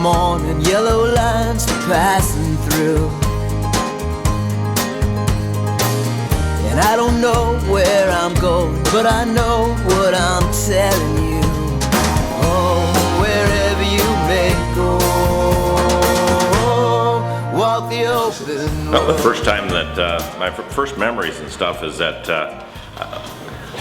morning, yellow lines passing through. And I don't know where I'm going, but I know what I'm telling you. Oh, wherever you may go, walk the open road. Well, the first time that, my first memories and stuff is that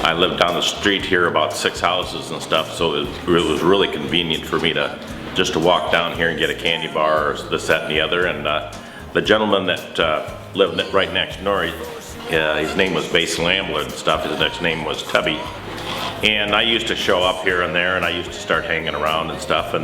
I lived down the street here, about 6 houses and stuff, so it was really convenient for me to just to walk down here and get a candy bar or this, that, and the other. And the gentleman that lived right next door, his name was Basil Ambler and stuff. His next name was Tubby. And I used to show up here and there, and I used to start hanging around and stuff.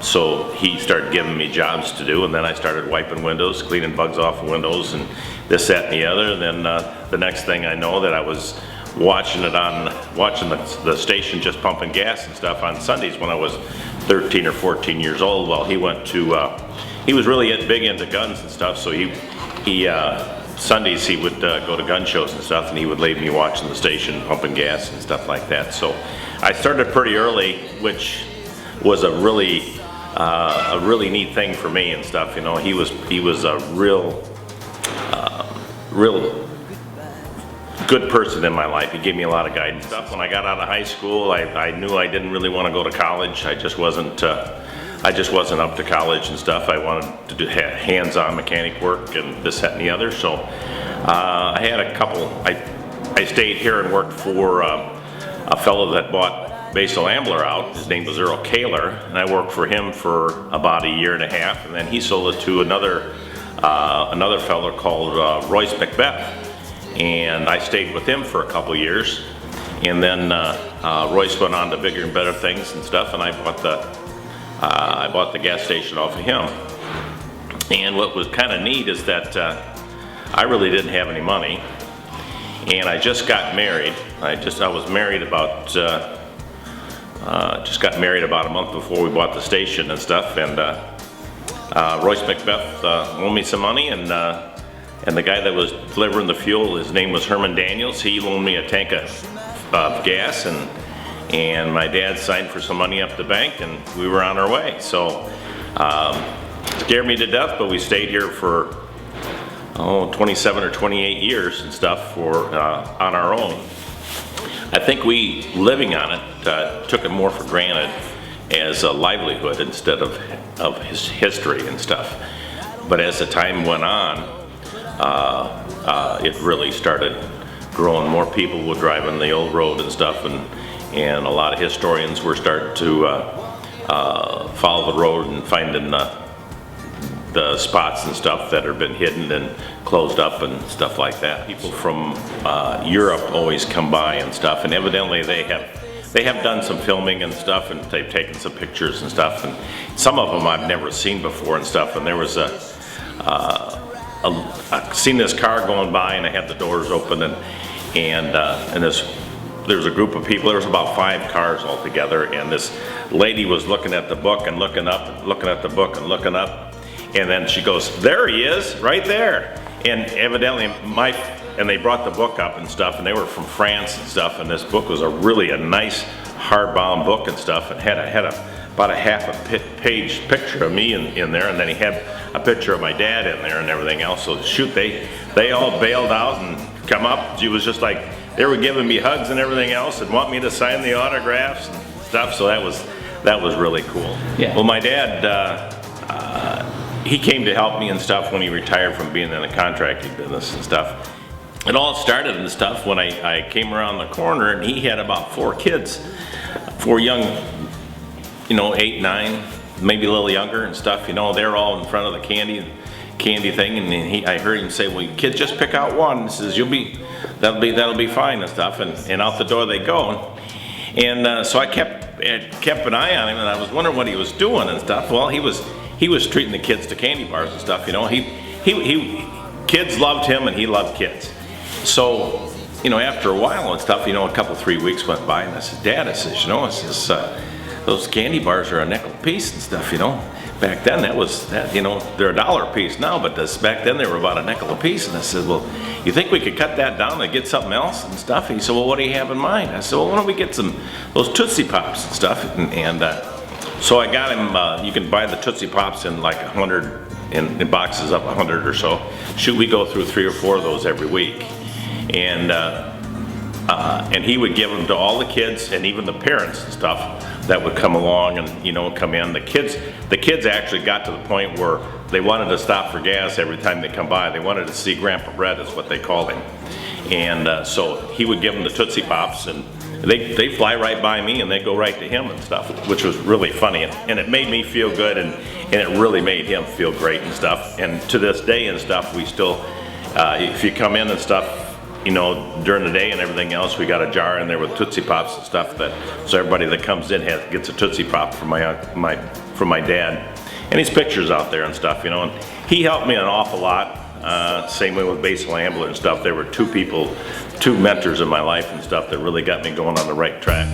So he started giving me jobs to do, and then I started wiping windows, cleaning bugs off of windows, and this, that, and the other. And then the next thing I know, that I was watching the station just pumping gas and stuff on Sundays when I was 13 or 14 years old. Well, he went to, he was really big into guns and stuff, so Sundays he would go to gun shows and stuff, and he would leave me watching the station pumping gas and stuff like that. So I started pretty early, which was a really neat thing for me and stuff. You know, he was a real good person in my life. He gave me a lot of guidance stuff. When I got out of high school, I knew I didn't really want to go to college. I just wasn't up to college and stuff. I wanted to do hands-on mechanic work and this, that, and the other. So I had a couple. I stayed here and worked for a fellow that bought Basil Ambler out. His name was Earl Kaler, and I worked for him for about a year and a half, and then he sold it to another fellow called Royce Macbeth, and I stayed with him for a couple years. And then Royce went on to bigger and better things and stuff, and I bought the gas station off of him. And what was kind of neat is that I really didn't have any money, and I just got married. I was married about just got married about a month before we bought the station and stuff. And Royce Macbeth loaned me some money, and the guy that was delivering the fuel, his name was Herman Daniels. He loaned me a tank of gas, and my dad signed for some money up the bank, and we were on our way. So scared me to death, but we stayed here for 27 or 28 years and stuff on our own. I think we, living on it, took it more for granted as a livelihood instead of his history and stuff. But as the time went on, it really started growing. More people were driving the old road and stuff, and a lot of historians were starting to follow the road and finding the spots and stuff that have been hidden and closed up and stuff like that. People from Europe always come by and stuff, and evidently they have done some filming and stuff, and they've taken some pictures and stuff, and some of them I've never seen before and stuff. And there was I seen this car going by, and I had the doors open, and there was a group of people. There was about 5 cars altogether, and this lady was looking at the book and looking up, and looking at the book and looking up, and then she goes, "There he is, right there." And evidently and they brought the book up and stuff, and they were from France and stuff, and this book was a nice hardbound book and stuff, and had about a half a page picture of me in there, and then he had a picture of my dad in there and everything else. So shoot, they all bailed out and come up. She was just like, they were giving me hugs and everything else, and want me to sign the autographs and stuff. So that was really cool. Yeah. Well, my dad, he came to help me and stuff when he retired from being in the contracting business and stuff. It all started and stuff when I came around the corner, and he had about 4 kids, 4 young, 8, 9, maybe a little younger and stuff. They're all in front of the candy thing, and I heard him say, "Well, you kids, just pick out one." He says, that'll be fine and stuff, and out the door they go. And so I kept an eye on him, and I was wondering what he was doing and stuff. Well, he was treating the kids to candy bars and stuff. Kids loved him, and he loved kids. So, after a while and stuff, a couple, 3 weeks went by, and I said, "Dad," I says, "those candy bars are a nickel a piece and stuff, Back then they're $1 a piece now, but back then they were about a nickel a piece." And I said, "Well, you think we could cut that down and get something else and stuff?" And he said, "Well, what do you have in mind?" I said, "Well, why don't we get those Tootsie Pops and stuff?" And So I got him, you can buy the Tootsie Pops in like 100, in boxes up 100 or so. Should we go through 3 or 4 of those every week? And he would give them to all the kids and even the parents and stuff that would come along and, you know, come in. The kids actually got to the point where they wanted to stop for gas every time they come by. They wanted to see Grandpa Red, is what they called him. And so he would give them the Tootsie Pops, and they fly right by me and they go right to him and stuff, which was really funny. And it made me feel good, and it really made him feel great and stuff. And to this day and stuff, we still, if you come in and stuff, you know, during the day and everything else, we got a jar in there with Tootsie Pops and stuff, so everybody that comes in gets a Tootsie Pop from my dad. And his pictures out there and stuff, you know, and he helped me an awful lot. Same way with Basil Ambler and stuff. There were 2 mentors in my life and stuff that really got me going on the right track.